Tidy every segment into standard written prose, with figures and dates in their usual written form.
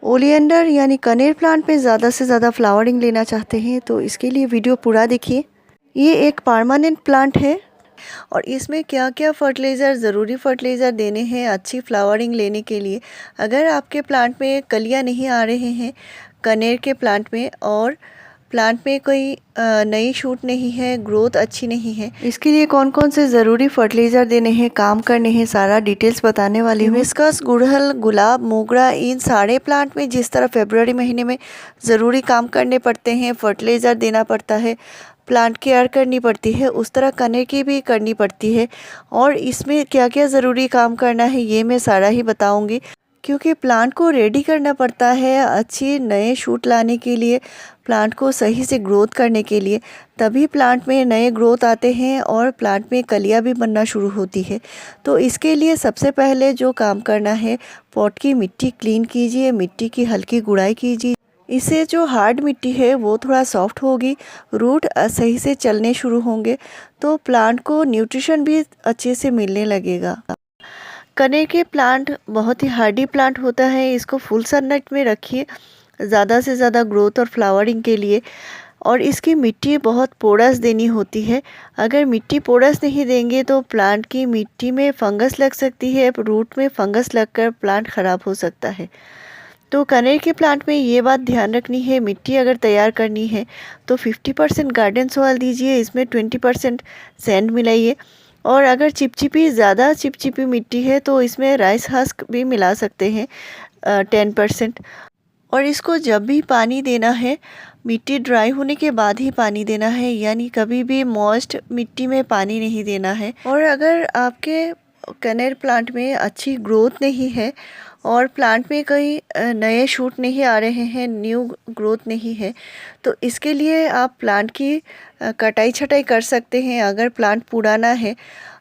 Oleander यानी कनेर plant में ज़्यादा से ज़्यादा फ्लावरिंग लेना चाहते हैं तो इसके लिए वीडियो पूरा देखिए। ये एक परमानेंट प्लांट है और इसमें क्या क्या ज़रूरी फर्टिलाइज़र देने हैं अच्छी फ्लावरिंग लेने के लिए। अगर आपके प्लांट में कलियां नहीं आ रहे हैं कनेर के प्लांट में और प्लांट में कोई नई शूट नहीं है, ग्रोथ अच्छी नहीं है, इसके लिए कौन कौन से ज़रूरी फर्टिलाइज़र देने हैं, काम करने हैं, सारा डिटेल्स बताने वाली हूँ। हिबिस्कस, गुड़हल, गुलाब, मोगरा, इन सारे प्लांट में जिस तरह फरवरी महीने में ज़रूरी काम करने पड़ते हैं, फर्टिलाइज़र देना पड़ता है, प्लांट केयर करनी पड़ती है, उस तरह कनेर की भी करनी पड़ती है। और इसमें क्या क्या ज़रूरी काम करना है ये मैं सारा ही बताऊँगी, क्योंकि प्लांट को रेडी करना पड़ता है अच्छी नए शूट लाने के लिए, प्लांट को सही से ग्रोथ करने के लिए, तभी प्लांट में नए ग्रोथ आते हैं और प्लांट में कलियां भी बनना शुरू होती है। तो इसके लिए सबसे पहले जो काम करना है, पॉट की मिट्टी क्लीन कीजिए, मिट्टी की हल्की गुड़ाई कीजिए। इससे जो हार्ड मिट्टी है वो थोड़ा सॉफ्ट होगी, रूट सही से चलने शुरू होंगे तो प्लांट को न्यूट्रिशन भी अच्छे से मिलने लगेगा। कनेर के प्लांट बहुत ही हार्डी प्लांट होता है, इसको फुल सनलाइट में रखिए ज़्यादा से ज़्यादा ग्रोथ और फ्लावरिंग के लिए। और इसकी मिट्टी बहुत पोरस देनी होती है, अगर मिट्टी पोरस नहीं देंगे तो प्लांट की मिट्टी में फंगस लग सकती है, रूट में फंगस लगकर प्लांट ख़राब हो सकता है। तो कनेर के प्लांट में ये बात ध्यान रखनी है, मिट्टी अगर तैयार करनी है तो 50% गार्डन सॉइल दीजिए, इसमें 20% सैंड मिलाइए। और अगर ज़्यादा चिपचिपी मिट्टी है तो इसमें राइस हस्क भी मिला सकते हैं 10%। और इसको जब भी पानी देना है मिट्टी ड्राई होने के बाद ही पानी देना है, यानी कभी भी मॉइस्ट मिट्टी में पानी नहीं देना है। और अगर आपके कनेर प्लांट में अच्छी ग्रोथ नहीं है और प्लांट में कोई नए शूट नहीं आ रहे हैं, न्यू ग्रोथ नहीं है, तो इसके लिए आप प्लांट की कटाई छटाई कर सकते हैं। अगर प्लांट पुराना है,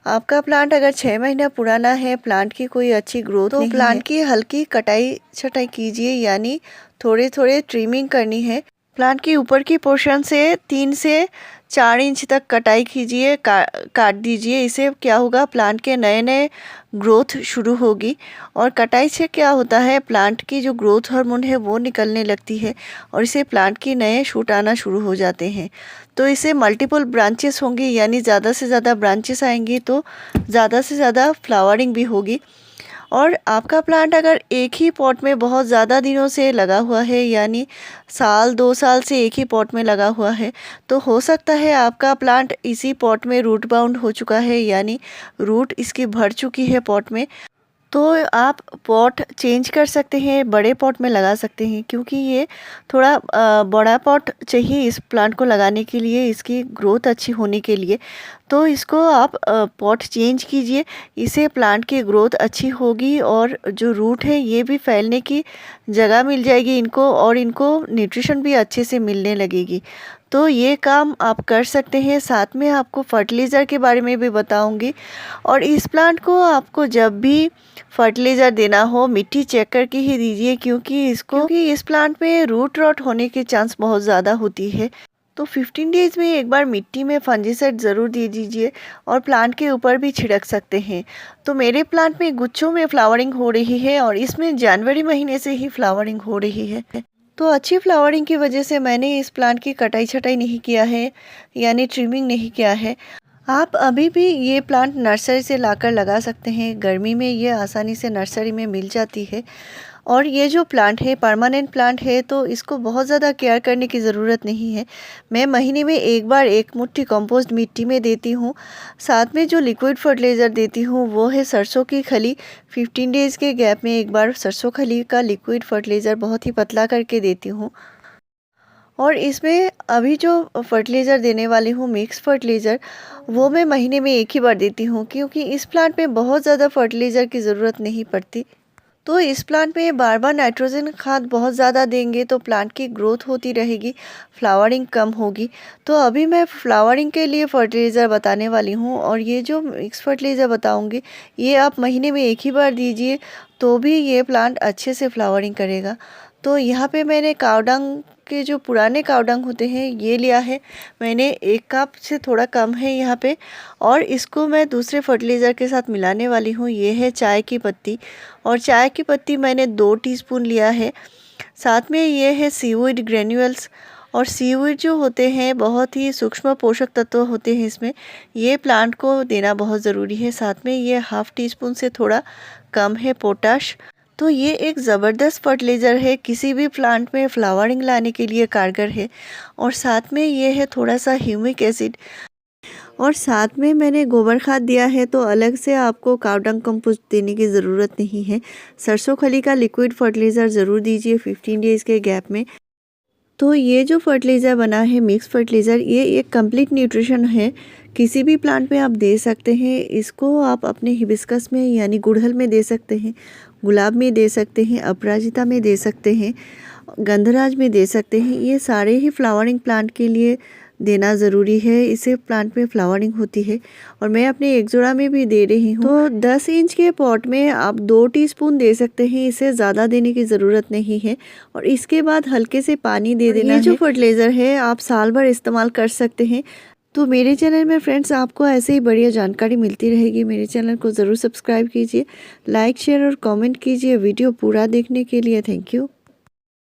आपका प्लांट अगर 6 महीना पुराना है, प्लांट की कोई अच्छी ग्रोथ तो प्लांट की हल्की कटाई छटाई कीजिए, यानी थोड़े थोड़े ट्रिमिंग करनी है। प्लांट की ऊपर की पोर्शन से 3 से 4 इंच तक कटाई कीजिए, काट दीजिए। इससे क्या होगा, प्लांट के नए नए ग्रोथ शुरू होगी। और कटाई से क्या होता है, प्लांट की जो ग्रोथ हार्मोन है वो निकलने लगती है और इससे प्लांट की नए शूट आना शुरू हो जाते हैं। तो इससे मल्टीपल ब्रांचेस होंगी, यानी ज़्यादा से ज़्यादा ब्रांचेस आएंगी तो ज़्यादा से ज़्यादा फ्लावरिंग भी होगी। और आपका प्लांट अगर एक ही पॉट में बहुत ज़्यादा दिनों से लगा हुआ है, यानी साल 2 साल से एक ही पॉट में लगा हुआ है, तो हो सकता है आपका प्लांट इसी पॉट में रूट बाउंड हो चुका है, यानी रूट इसकी भर चुकी है पॉट में। तो आप पॉट चेंज कर सकते हैं, बड़े पॉट में लगा सकते हैं, क्योंकि ये थोड़ा बड़ा पॉट चाहिए इस प्लांट को लगाने के लिए, इसकी ग्रोथ अच्छी होने के लिए। तो इसको आप पॉट चेंज कीजिए, इससे प्लांट की ग्रोथ अच्छी होगी और जो रूट है ये भी फैलने की जगह मिल जाएगी इनको, और इनको न्यूट्रिशन भी अच्छे से मिलने लगेगी। तो ये काम आप कर सकते हैं। साथ में आपको फर्टिलाइज़र के बारे में भी बताऊंगी। और इस प्लांट को आपको जब भी फर्टिलाइज़र देना हो मिट्टी चेक करके ही दीजिए, क्योंकि इस प्लांट में रूट रॉट होने के चांस बहुत ज़्यादा होती है। तो 15 डेज़ में एक बार मिट्टी में फंजीसाइड ज़रूर दे दीजिए और प्लांट के ऊपर भी छिड़क सकते हैं। तो मेरे प्लांट में गुच्छों में फ्लावरिंग हो रही है और इसमें जनवरी महीने से ही फ्लावरिंग हो रही है। तो अच्छी फ्लावरिंग की वजह से मैंने इस प्लांट की कटाई छटाई नहीं किया है, यानी ट्रिमिंग नहीं किया है। आप अभी भी ये प्लांट नर्सरी से लाकर लगा सकते हैं, गर्मी में ये आसानी से नर्सरी में मिल जाती है। और ये जो प्लांट है परमानेंट प्लांट है, तो इसको बहुत ज़्यादा केयर करने की ज़रूरत नहीं है। मैं महीने में एक बार 1 मुट्ठी कंपोस्ट मिट्टी में देती हूँ। साथ में जो लिक्विड फर्टिलाइज़र देती हूँ वो है सरसों की खली। 15 डेज़ के गैप में एक बार सरसों खली का लिक्विड फर्टिलाइज़र बहुत ही पतला करके देती हूँ। और इसमें अभी जो फर्टिलाइज़र देने वाली हूँ मिक्स फर्टिलाइज़र, वो मैं महीने में एक ही बार देती हूँ, क्योंकि इस प्लांट में बहुत ज़्यादा फर्टिलाइज़र की ज़रूरत नहीं पड़ती। तो इस प्लांट में बार बार नाइट्रोजन खाद बहुत ज़्यादा देंगे तो प्लांट की ग्रोथ होती रहेगी, फ्लावरिंग कम होगी। तो अभी मैं फ्लावरिंग के लिए फर्टिलाइज़र बताने वाली हूँ, और ये जो मिक्स फर्टिलाइज़र बताऊँगी ये आप महीने में एक ही बार दीजिए तो भी ये प्लांट अच्छे से फ्लावरिंग करेगा। तो यहाँ पे मैंने कावडंग के जो पुराने कावडंग होते हैं ये लिया है, मैंने 1 कप से थोड़ा कम है यहाँ पे, और इसको मैं दूसरे फर्टिलाइज़र के साथ मिलाने वाली हूँ। ये है चाय की पत्ती, और चाय की पत्ती मैंने 2 टीस्पून लिया है। साथ में ये है सीवीड ग्रेन्यूल्स। और सीवीड जो होते हैं बहुत ही सूक्ष्म पोषक तत्व होते हैं इसमें, ये प्लांट को देना बहुत ज़रूरी है। साथ में ये हाफ टी स्पून से थोड़ा कम है पोटाश। तो ये एक ज़बरदस्त फर्टिलाइज़र है, किसी भी प्लांट में फ्लावरिंग लाने के लिए कारगर है। और साथ में ये है थोड़ा सा ह्यूमिक एसिड, और साथ में मैंने गोबर खाद दिया है, तो अलग से आपको काव डंग कंपोस्ट देने की ज़रूरत नहीं है। सरसों खली का लिक्विड फर्टिलाइज़र ज़रूर दीजिए 15 डेज़ के गैप में। तो ये जो फर्टिलाइज़र बना है मिक्स फर्टिलाइज़र, ये एक कंप्लीट न्यूट्रिशन है, किसी भी प्लांट में आप दे सकते हैं। इसको आप अपने हिबिस्कस में यानी गुड़हल में दे सकते हैं, गुलाब में दे सकते हैं, अपराजिता में दे सकते हैं, गंधराज में दे सकते हैं। ये सारे ही फ्लावरिंग प्लांट के लिए देना ज़रूरी है, इससे प्लांट में फ्लावरिंग होती है। और मैं अपने एक जोड़ा में भी दे रही हूँ। तो 10 इंच के पॉट में आप 2 टीस्पून दे सकते हैं, इससे ज़्यादा देने की ज़रूरत नहीं है। और इसके बाद हल्के से पानी दे देना है। ये जो फर्टिलाइज़र है आप साल भर इस्तेमाल कर सकते हैं। तो मेरे चैनल में फ्रेंड्स आपको ऐसे ही बढ़िया जानकारी मिलती रहेगी। मेरे चैनल को ज़रूर सब्सक्राइब कीजिए, लाइक शेयर और कमेंट कीजिए। वीडियो पूरा देखने के लिए थैंक यू।